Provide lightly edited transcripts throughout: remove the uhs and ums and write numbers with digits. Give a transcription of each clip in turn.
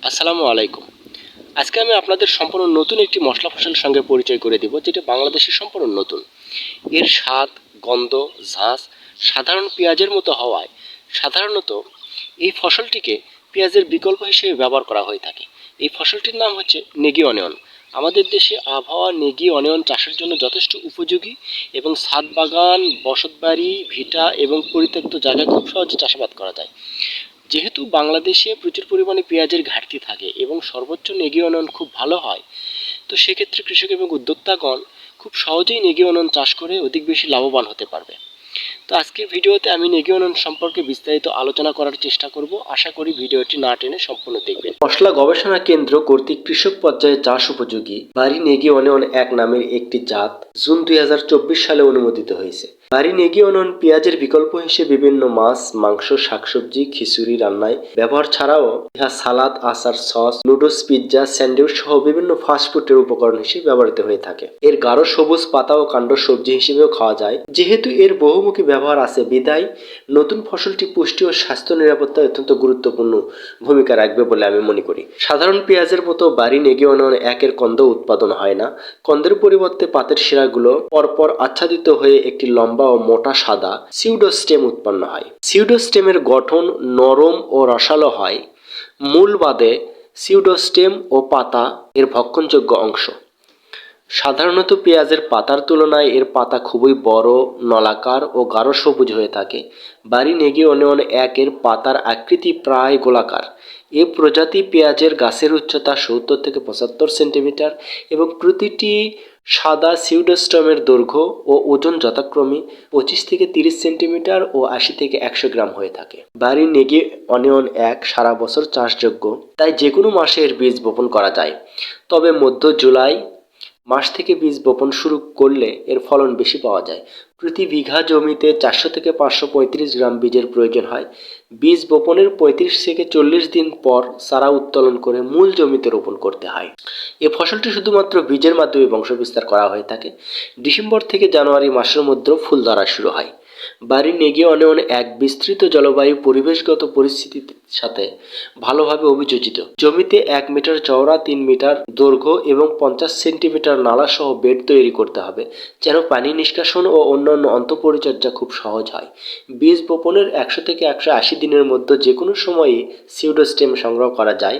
আসসালামু আলাইকুম। আজকে আমি আপনাদের সম্পূর্ণ নতুন একটি মশলা ফসলের সঙ্গে পরিচয় করে দিব, যেটা বাংলাদেশের সম্পূর্ণ নতুন। এর স্বাদ, গন্ধ, ঝাঁজ সাধারণ পেঁয়াজের মতো হওয়ায় সাধারণত এই ফসলটিকে পেঁয়াজের বিকল্প হিসেবে ব্যবহার করা হয়ে থাকে। এই ফসলটির নাম হচ্ছে নেগি অনিয়ন। আমাদের দেশে আবহাওয়া নেগি অনিয়ন চাষের জন্য যথেষ্ট উপযোগী এবং ছাদ বাগান, বসতবাড়ি, ভিটা এবং পরিত্যক্ত জায়গায় খুব সহজে চাষাবাদ করা যায়। যেহেতু বাংলাদেশে প্রচুর পরিমাণে পেঁয়াজের ঘাটতি থাকে এবং সর্বোচ্চ নেগি অনিয়ন খুব ভালো হয়, তো সেক্ষেত্রে কৃষক এবং উদ্যোক্তাগণ খুব সহজেই নেগি অনিয়ন চাষ করে অধিক বেশি লাভবান হতে পারবে। তো আজকের ভিডিওতে আমি নেগি অনিয়ন সম্পর্কে বিস্তারিত আলোচনা করার চেষ্টা করব। আশা করি ভিডিওটি না টেনে সম্পূর্ণ দেখবেন। মশলা গবেষণা কেন্দ্র কর্তৃক কৃষক পর্যায়ে চাষ উপযোগী বাড়ি নেগি অনিয়ন এক নামের একটি জাত জুন 2024 সালে অনুমোদিত হয়েছে। বাড়ি নেগি অনিয়ন পেঁয়াজের বিকল্প হিসেবে বিভিন্ন মাছ, মাংস, শাকসবজি, খিচুড়ি রান্নায় ব্যবহার ছাড়াও ইহা সালাদ, আচার, সস, নুডলস, পিৎজা, স্যান্ডউইচ সহ বিভিন্ন ফাস্টফুডের উপকরণ হিসেবে ব্যবহৃত হয়ে থাকে। এর গাঢ় সবুজ পাতা ও কাণ্ড সবজি হিসেবেও খাওয়া যায়। যেহেতু এর বহুমুখী ব্যবহার আছে বিদায় নতুন ফসলটি পুষ্টি ও স্বাস্থ্য নিরাপত্তায় অত্যন্ত গুরুত্বপূর্ণ ভূমিকা রাখবে বলে আমি মনে করি। সাধারণ পেঁয়াজের মতো বাড়ি নেগি অনিয়ন একের কন্দ উৎপাদন হয় না। কন্দের পরিবর্তে পাতের শিরাগুলো পরপর আচ্ছাদিত হয়ে একটি লম্বা ও মোটা সাদা সিউডোস্টেম উৎপন্ন হয়। সিউডোস্টেমের গঠন নরম ও রসালো হয়। মূল বাদে সিউডোস্টেম ও পাতা এর ভক্ষণযোগ্য অংশ। সাধারণত পেঁয়াজের পাতার তুলনায় এর পাতা খুবই বড়, নলাকার ও গাঢ় সবুজ হয়ে থাকে। বাড়ি নেগি অনিয়ন একের পাতার আকৃতি প্রায় গোলাকার। এ প্রজাতি পেঁয়াজের গাছের উচ্চতা 70 থেকে 75 সেন্টিমিটার এবং প্রতিটি সাদা সিউডোস্টেমের দৈর্ঘ্য ও ওজন যথাক্রমে 25 থেকে 30 সেন্টিমিটার ও 80 থেকে 100 গ্রাম হয়ে থাকে। বাড়ি নেগি অনিয়ন এক সারা বছর চাষযোগ্য, তাই যে কোনো মাসে এর বীজ বপন করা যায়। তবে মধ্য জুলাই মাস থেকে বীজ বপন শুরু করলে এর ফলন বেশি পাওয়া যায়। প্রতি বিঘা জমিতে 400 থেকে 535 গ্রাম বীজের প্রয়োজন হয়। বীজ বপনের 35 থেকে 40 দিন পর চারা উত্তোলন করে মূল জমিতে রোপণ করতে হয়। এ ফসলটি শুধুমাত্র বীজের মাধ্যমে বংশবিস্তার করা হয়ে থাকে। ডিসেম্বর থেকে জানুয়ারি মাসের মধ্যে ফুল ধরা শুরু হয়। বাড়ি নেগি অনিয়ন এক বিস্তৃত জলবায়ু পরিবেশগত পরিস্থিতির সাথে ভালোভাবে অভিযোজিত। জমিতে 1 মিটার চওড়া, 3 মিটার দৈর্ঘ্য এবং 50 সেন্টিমিটার নালা সহ বেড তৈরি করতে হবে, যেন পানি নিষ্কাশন ও অন্যান্য অন্তঃপরিচর্যা খুব সহজ হয়। বীজ বপনের 100 থেকে 180 দিনের মধ্যে যে কোনো সময়ই সিউডোস্টেম সংগ্রহ করা যায়।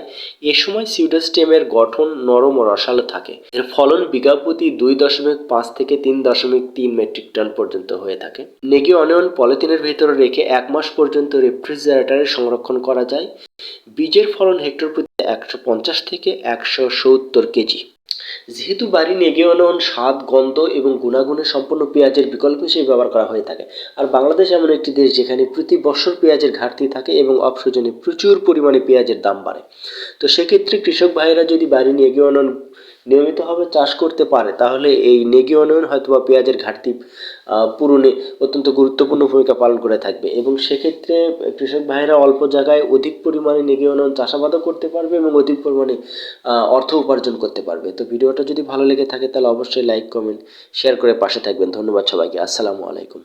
এ সময় সিউডোস্টেমের গঠন নরম ও রসালো থাকে। এর ফলন বিঘা প্রতি 2.5 থেকে 3.3 মেট্রিক টন পর্যন্ত হয়ে থাকে। নেগি অনিয়ন পলিথিনের ভিতরে রেখে 1 মাস পর্যন্ত রেফ্রিজারেটরে সংরক্ষণ করা যায়। বীজের ফলন হেক্টর প্রতি 150 থেকে 170 কেজি। যেহেতু বাড়ি নেগি অনিয়ন স্বাদ, গন্ধ এবং গুণাগুণে সম্পন্ন পেঁয়াজের বিকল্প হিসেবে ব্যবহার করা হয়ে থাকে। আর বাংলাদেশ এমন একটি দেশ যেখানে প্রতি বছর পেঁয়াজের ঘাটতি থাকে এবং অফসিজনে প্রচুর পরিমাণে পেঁয়াজের দাম বাড়ে। তো সেক্ষেত্রে কৃষক ভাইয়েরা যদি বাড়ি নেগি অনিয়ন নিয়মিতভাবে চাষ করতে পারে, তাহলে এই নেগি অনিয়ন হয়তোবা পেঁয়াজের ঘাটতি পূরণে অত্যন্ত গুরুত্বপূর্ণ ভূমিকা পালন করে থাকবে এবং সেক্ষেত্রে কৃষক ভাইয়েরা অল্প জায়গায় অধিক পরিমাণে নেগি অনিয়ন চাষাবাদও করতে পারবে এবং অধিক পরিমাণে অর্থ উপার্জন করতে পারবে। তো ভিডিওটা যদি ভালো লেগে থাকে তাহলে অবশ্যই লাইক, কমেন্ট, শেয়ার করে পাশে থাকবেন। ধন্যবাদ সবাইকে। আসসালামু আলাইকুম।